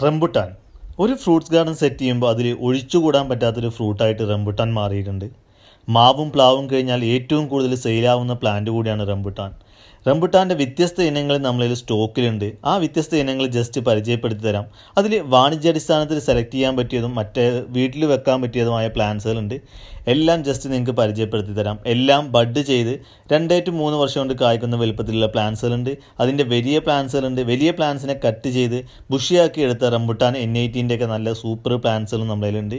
Rambutan ഒരു fruits garden set ചെയ്യുമ്പോൾ അതിൽ ഒഴിച്ചുകൂടാൻ പറ്റാത്തൊരു ഫ്രൂട്ടായിട്ട് റംബുട്ടാൻ മാറിയിട്ടുണ്ട്. മാവും പ്ലാവും കഴിഞ്ഞാൽ ഏറ്റവും കൂടുതൽ സെയിലാവുന്ന പ്ലാന്റ് കൂടിയാണ് റംബുട്ടാൻ. റംബുട്ടാൻ്റെ വ്യത്യസ്ത ഇനങ്ങൾ നമ്മളിൽ സ്റ്റോക്കിലുണ്ട്. ആ വ്യത്യസ്ത ഇനങ്ങൾ ജസ്റ്റ് പരിചയപ്പെടുത്തി തരാം. അതിൽ വാണിജ്യാടിസ്ഥാനത്തിൽ സെലക്ട് ചെയ്യാൻ പറ്റിയതും മറ്റേ വീട്ടിൽ വെക്കാൻ പറ്റിയതുമായ പ്ലാന്റ്സുകളുണ്ട്. എല്ലാം ജസ്റ്റ് നിങ്ങൾക്ക് പരിചയപ്പെടുത്തി തരാം. എല്ലാം ബഡ് ചെയ്ത് 2 to 3 വർഷം കൊണ്ട് കായ്ക്കുന്ന വലുപ്പത്തിലുള്ള പ്ലാന്റ്സുകളുണ്ട്. അതിൻ്റെ വലിയ പ്ലാന്റ്സുകളുണ്ട്. വലിയ പ്ലാന്റ്സിനെ കട്ട് ചെയ്ത് ബുഷിയാക്കി എടുത്ത റംബുട്ടാൻ N18 ഒക്കെ നല്ല സൂപ്പർ പ്ലാന്റ്സുകളും നമ്മളിലുണ്ട്.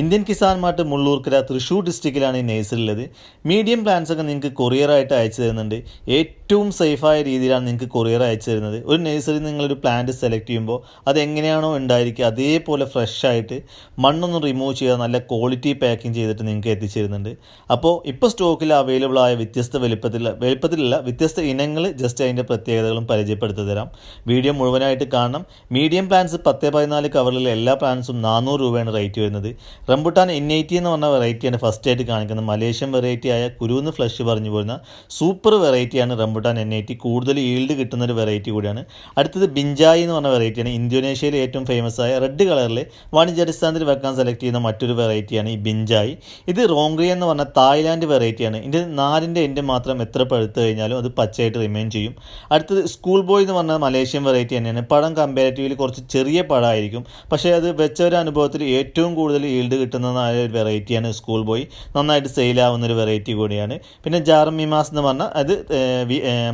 ഇന്ത്യൻ കിസാൻ മാർട്ട് മുള്ളൂർക്കര തൃശ്ശൂർ ഡിസ്ട്രിക്റ്റിലാണ് ഈ നേഴ്സറിയുള്ളത്. മീഡിയം പ്ലാന്റ്സ് ഒക്കെ നിങ്ങൾക്ക് കൊറിയറായിട്ട് അയച്ചു തരുന്നുണ്ട്. ഏറ്റവും സേഫായ രീതിയിലാണ് നിങ്ങൾക്ക് കൊറിയർ അയച്ചു തരുന്നത്. ഒരു നേഴ്സറിയിൽ നിങ്ങളൊരു പ്ലാന്റ് സെലക്ട് ചെയ്യുമ്പോൾ അതെങ്ങനെയാണോ ഉണ്ടായിരിക്കുക അതേപോലെ ഫ്രഷ് ആയിട്ട് മണ്ണൊന്നും റിമൂവ് ചെയ്യാതെ നല്ല ക്വാളിറ്റി പാക്കിംഗ് ചെയ്തിട്ട് നിങ്ങൾക്ക് എത്തിച്ചു തരുന്നുണ്ട്. അപ്പോൾ ഇപ്പോൾ സ്റ്റോക്കിൽ അവൈലബിൾ ആയ വ്യത്യസ്ത വലുപ്പത്തിലുള്ള വ്യത്യസ്ത ഇനങ്ങൾ ജസ്റ്റ് അതിൻ്റെ പ്രത്യേകതകളും പരിചയപ്പെടുത്തി തരാം. വീഡിയോ മുഴുവനായിട്ട് കാണണം. മീഡിയം പ്ലാന്റ്സ് 10-14 കവറിലുള്ള എല്ലാ പ്ലാന്റ്സും 400 രൂപയാണ് റേറ്റ് വരുന്നത്. റംബുട്ടാൻ N80 എന്ന് പറഞ്ഞ വെറൈറ്റിയാണ് ഫസ്റ്റ് ആയിട്ട് കാണിക്കുന്നത്. മലേഷ്യൻ വെറൈറ്റി ആയ കുരുന്ന് ഫ്ലഷ് പറഞ്ഞു പോരുന്ന സൂപ്പർ വെറൈറ്റിയാണ് റംബുട്ടാൻ N80. കൂടുതൽ ഈൽഡ് കിട്ടുന്ന ഒരു വെറൈറ്റി കൂടിയാണ്. അടുത്തത് ബിഞ്ചായി എന്ന് പറഞ്ഞ വെറൈറ്റിയാണ്. ഇന്തോനേഷ്യയിലെ ഏറ്റവും ഫേമസ് ആയ റെഡ് കളറിൽ വാണിജ്യാടിസ്ഥാനത്തിൽ വെക്കാൻ സെലക്ട് ചെയ്യുന്ന മറ്റൊരു വെറൈറ്റിയാണ് ഈ ബിഞ്ചായി. ഇത് റോങ്ക്രി എന്ന് പറഞ്ഞ തായ്ലാൻഡ് വെറൈറ്റിയാണ്. ഇതിൻ്റെ നാരിൻ്റെ എൻ്റെ മാത്രം എത്ര പഴുത്ത് കഴിഞ്ഞാലും അത് പച്ചയായിട്ട് റിമെയിൻ ചെയ്യും. അടുത്തത് സ്കൂൾ ബോയ് എന്ന് പറഞ്ഞ മലേഷ്യൻ വെറൈറ്റി തന്നെയാണ്. പഴം കമ്പാരിറ്റീവ്ലി കുറച്ച് ചെറിയ പഴമായിരിക്കും, പക്ഷേ അത് വെച്ച ഒരു അനുഭവത്തിൽ ഏറ്റവും കൂടുതൽ ഈൽഡ് കിട്ടുന്നതായ ഒരു വെറൈറ്റിയാണ് സ്കൂൾ ബോയ്. നന്നായിട്ട് സെയിലാവുന്നൊരു വെറൈറ്റി കൂടിയാണ്. പിന്നെ ജാർമിമാസ് എന്ന് പറഞ്ഞാൽ അത്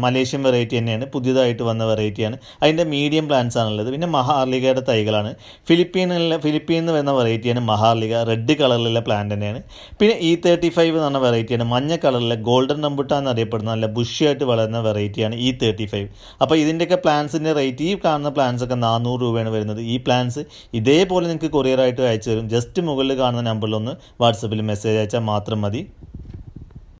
മലേഷ്യൻ വെറൈറ്റി തന്നെയാണ്. പുതിയതായിട്ട് വന്ന വെറൈറ്റിയാണ്. അതിൻ്റെ മീഡിയം പ്ലാന്റ്സ് ആണുള്ളത്. പിന്നെ മഹാർലികയുടെ തൈകളാണ്. ഫിലിപ്പീനിൽ വരുന്ന വെറൈറ്റിയാണ് മഹാർലിക. റെഡ് കളറിലുള്ള പ്ലാന്റ് തന്നെയാണ്. പിന്നെ E35 എന്ന് പറഞ്ഞ വെറൈറ്റിയാണ്. മഞ്ഞ കളറിലെ ഗോൾഡൻ റംബുട്ടാൻ എന്നറിയപ്പെടുന്ന നല്ല ബുഷിയായിട്ട് വളരുന്ന വെറൈറ്റിയാണ് E35. അപ്പോൾ ഇതിൻ്റെയൊക്കെ പ്ലാന്റ്സിൻ്റെ റേറ്റ്, ഈ കാണുന്ന പ്ലാന്റ്സ് ഒക്കെ 400 രൂപയാണ് വരുന്നത്. ഈ പ്ലാന്റ്സ് ഇതേപോലെ നിങ്ങൾക്ക് കൊറിയറായിട്ട് അയച്ചു തരും. ജസ്റ്റ് മുകളിൽ കാണുന്ന നമ്പറിലൊന്ന് വാട്സപ്പിൽ മെസ്സേജ് അയച്ചാൽ മാത്രം മതി.